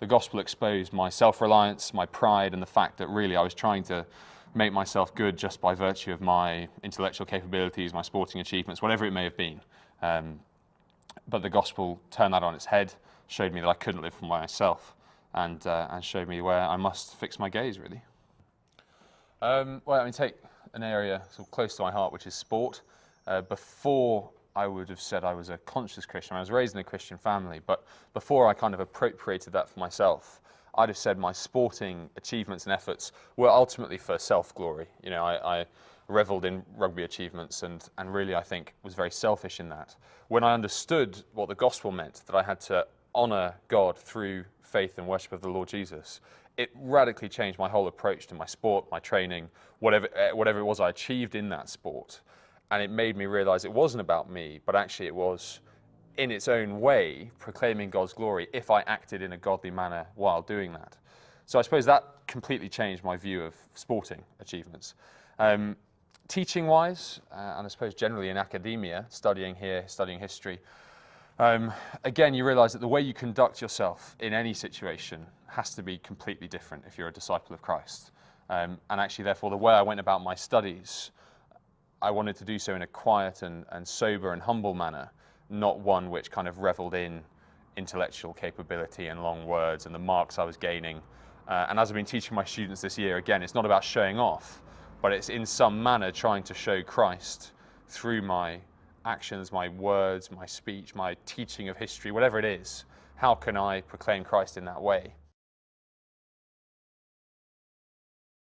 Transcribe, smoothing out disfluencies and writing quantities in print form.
the gospel exposed my self-reliance, my pride, and the fact that really I was trying to make myself good just by virtue of my intellectual capabilities, my sporting achievements, whatever it may have been. But the gospel turned that on its head, showed me that I couldn't live for myself, and showed me where I must fix my gaze, really. Take an area sort of close to my heart, which is sport. Before I would have said I was a conscious Christian. I was raised in a Christian family, but before I kind of appropriated that for myself, I'd have said my sporting achievements and efforts were ultimately for self-glory. You know, I revelled in rugby achievements and really I think was very selfish in that. When I understood what the gospel meant, that I had to honour God through faith and worship of the Lord Jesus, it radically changed my whole approach to my sport, my training, whatever it was I achieved in that sport. And it made me realise it wasn't about me, but actually it was, in its own way, proclaiming God's glory if I acted in a godly manner while doing that. So I suppose that completely changed my view of sporting achievements. Teaching-wise, and I suppose generally in academia, studying here, studying history, again, you realise that the way you conduct yourself in any situation has to be completely different if you're a disciple of Christ. And actually, therefore, the way I went about my studies, I wanted to do so in a quiet and sober and humble manner, not one which kind of revelled in intellectual capability and long words and the marks I was gaining. And as I've been teaching my students this year, again, it's not about showing off, but it's in some manner trying to show Christ through my actions, my words, my speech, my teaching of history, whatever it is. How can I proclaim Christ in that way?